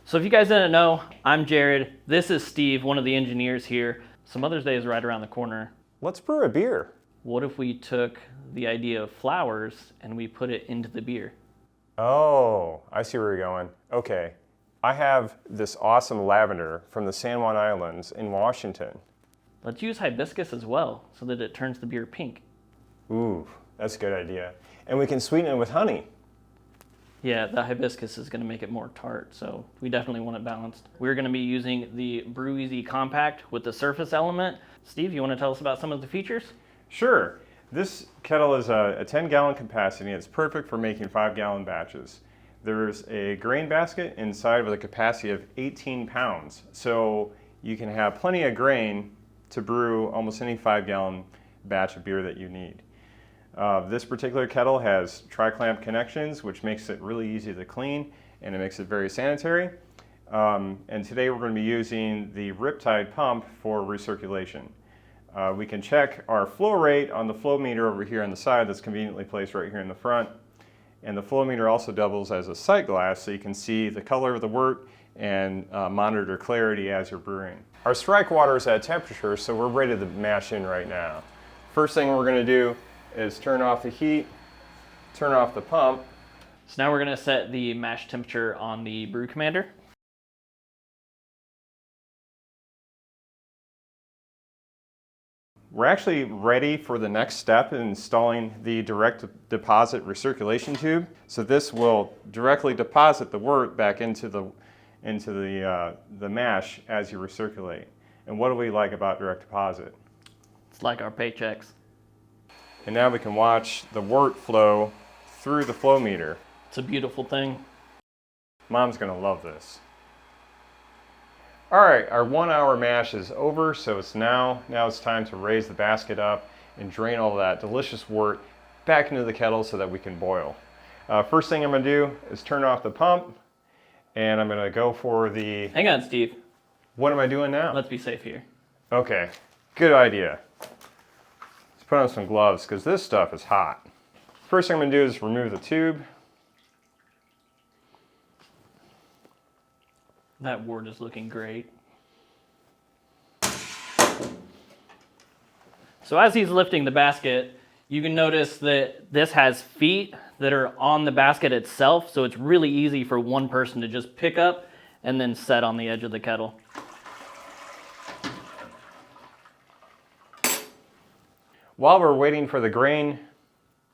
So if you guys didn't know, I'm Jared. This is Steve, one of the engineers here. So Mother's Day is right around the corner. Let's brew a beer. What if we took the idea of flowers and we put it into the beer? Oh, I see where you're going. Okay, I have this awesome lavender from the San Juan Islands in Washington. Let's use hibiscus as well so that it turns the beer pink. Ooh, that's a good idea. And we can sweeten it with honey. Yeah, the hibiscus is going to make it more tart, so we definitely want it balanced. We're going to be using the BrewEasy Compact with the surface element. Steve, you want to tell us about some of the features? Sure. This kettle is a 10-gallon capacity. It's perfect for making 5-gallon batches. There's a grain basket inside with a capacity of 18 pounds. So you can have plenty of grain to brew almost any 5-gallon batch of beer that you need. This particular kettle has tri-clamp connections, which makes it really easy to clean, and it makes it very sanitary. And today we're going to be using the Riptide pump for recirculation. We can check our flow rate on the flow meter over here on the side that's conveniently placed right here in the front. And the flow meter also doubles as a sight glass, so you can see the color of the wort and monitor clarity as you're brewing. Our strike water is at temperature, so we're ready to mash in right now. First thing we're going to do is turn off the heat, turn off the pump. So now we're going to set the mash temperature on the BrewCommander. We're actually ready for the next step in installing the direct deposit recirculation tube. So this will directly deposit the wort back into the mash as you recirculate. And what do we like about direct deposit? It's like our paychecks. And now we can watch the wort flow through the flow meter. It's a beautiful thing. Mom's gonna love this. All right, our 1 hour mash is over, so now it's time to raise the basket up and drain all that delicious wort back into the kettle so that we can boil. First thing I'm gonna do is turn off the pump, and I'm gonna go for the... Hang on, Steve. What am I doing now? Let's be safe here. Okay, good idea. Let's put on some gloves, because this stuff is hot. First thing I'm gonna do is remove the tube. That wort is looking great. So as he's lifting the basket, you can notice that this has feet that are on the basket itself, so it's really easy for one person to just pick up and then set on the edge of the kettle. While we're waiting for the grain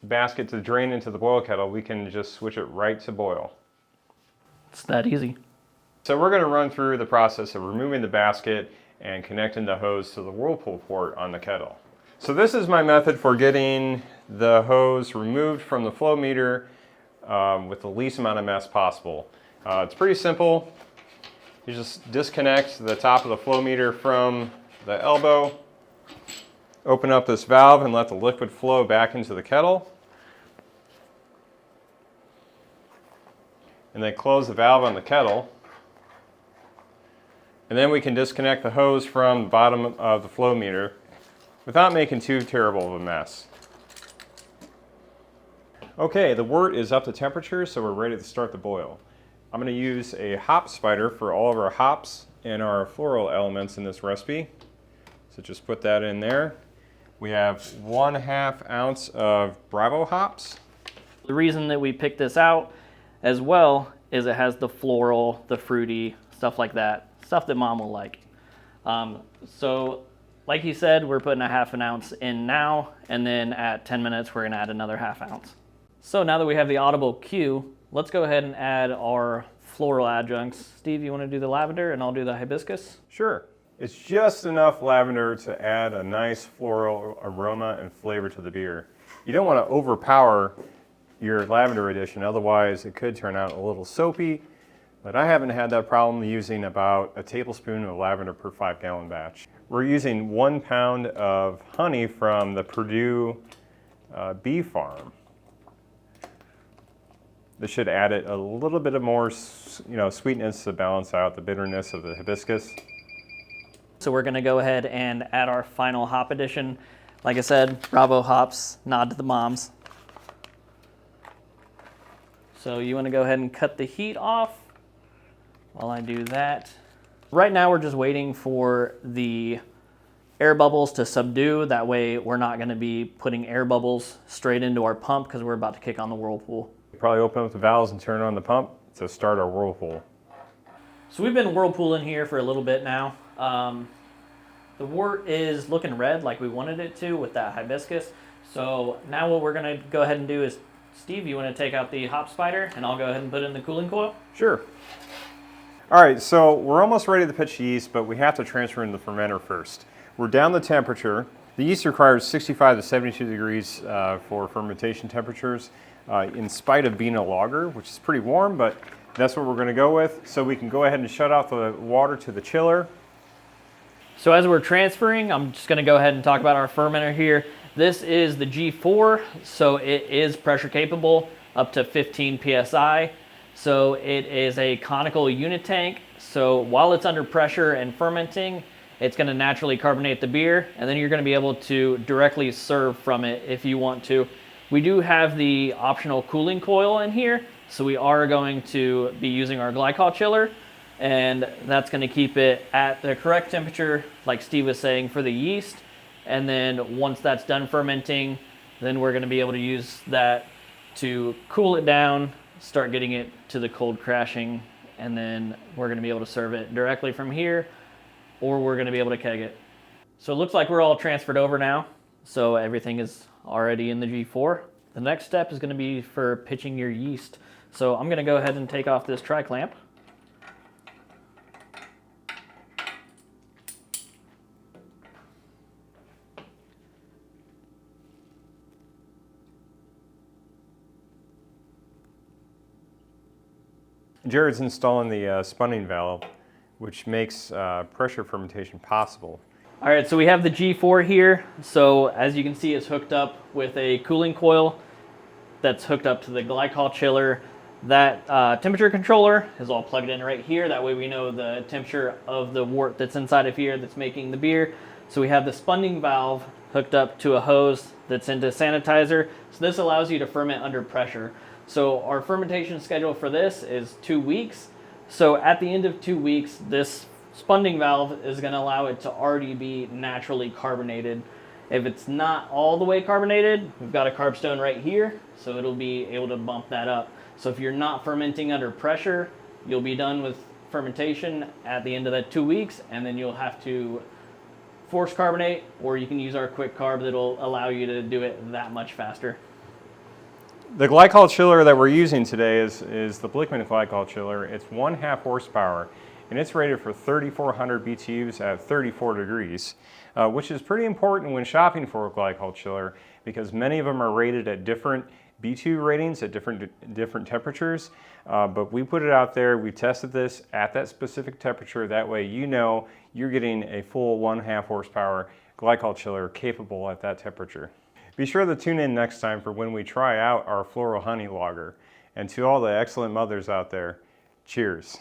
basket to drain into the boil kettle, we can just switch it right to boil. It's that easy. So we're going to run through the process of removing the basket and connecting the hose to the Whirlpool port on the kettle. So this is my method for getting the hose removed from the flow meter with the least amount of mess possible. It's pretty simple. You just disconnect the top of the flow meter from the elbow, open up this valve and let the liquid flow back into the kettle. And then close the valve on the kettle. And then we can disconnect the hose from the bottom of the flow meter without making too terrible of a mess. Okay, the wort is up to temperature, so we're ready to start the boil. I'm going to use a hop spider for all of our hops and our floral elements in this recipe. So just put that in there. We have 1/2 ounce of Bravo hops. The reason that we picked this out as well is it has the floral, the fruity, stuff like that. Stuff that Mom will like. So like he said, we're putting 1/2 ounce in now, and then at 10 minutes, we're gonna add another 1/2 ounce. So now that we have the audible cue, let's go ahead and add our floral adjuncts. Steve, you wanna do the lavender and I'll do the hibiscus? Sure. It's just enough lavender to add a nice floral aroma and flavor to the beer. You don't wanna overpower your lavender addition, otherwise it could turn out a little soapy. But I haven't had that problem using about a tablespoon of lavender per 5-gallon batch. We're using 1 pound of honey from the Purdue bee farm. This should add a little bit of more, sweetness to balance out the bitterness of the hibiscus. So we're gonna go ahead and add our final hop addition. Like I said, Bravo hops, nod to the moms. So you wanna go ahead and cut the heat off. while I do that. Right now we're just waiting for the air bubbles to subdue. That way we're not going to be putting air bubbles straight into our pump because we're about to kick on the Whirlpool. Probably open up the valves and turn on the pump to start our Whirlpool. So we've been whirlpooling here for a little bit now. The wort is looking red like we wanted it to with that hibiscus. So now what we're going to go ahead and do is, Steve, you want to take out the hop spider and I'll go ahead and put in the cooling coil? Sure. All right, so we're almost ready to pitch yeast, but we have to transfer in the fermenter first. We're down the temperature. The yeast requires 65 to 72 degrees for fermentation temperatures, in spite of being a lager, which is pretty warm, but that's what we're going to go with. So we can go ahead and shut off the water to the chiller. So as we're transferring, I'm just going to go ahead and talk about our fermenter here. This is the G4, so it is pressure capable up to 15 psi. So it is a conical unit tank. So while it's under pressure and fermenting, it's going to naturally carbonate the beer, and then you're going to be able to directly serve from it if you want to. We do have the optional cooling coil in here, so we are going to be using our glycol chiller, and that's going to keep it at the correct temperature, like Steve was saying, for the yeast. And then once that's done fermenting, then we're going to be able to use that to cool it down, start getting it to the cold crashing, and then we're going to be able to serve it directly from here, or we're going to be able to keg it. So it looks like we're all transferred over now, so everything is already in the G4. The next step is going to be for pitching your yeast. So I'm going to go ahead and take off this tri-clamp. Jared's installing the spunning valve, which makes pressure fermentation possible. All right, so we have the G4 here. So as you can see, it's hooked up with a cooling coil that's hooked up to the glycol chiller. That temperature controller is all plugged in right here. That way we know the temperature of the wort that's inside of here that's making the beer. So we have the spunning valve hooked up to a hose that's into sanitizer. So this allows you to ferment under pressure. So our fermentation schedule for this is 2 weeks. So at the end of 2 weeks, this spunning valve is going to allow it to already be naturally carbonated. If it's not all the way carbonated, we've got a carb stone right here, so it'll be able to bump that up. So if you're not fermenting under pressure, you'll be done with fermentation at the end of that 2 weeks, and then you'll have to force carbonate, or you can use our quick carb that'll allow you to do it that much faster. The glycol chiller that we're using today is the Blickman glycol chiller. It's 1/2 horsepower, and it's rated for 3,400 BTUs at 34 degrees, which is pretty important when shopping for a glycol chiller because many of them are rated at different BTU ratings at different temperatures. But we put it out there, we tested this at that specific temperature. That way you know you're getting a full 1/2 horsepower glycol chiller capable at that temperature. Be sure to tune in next time for when we try out our Floral Honey Lager. And to all the excellent mothers out there, cheers.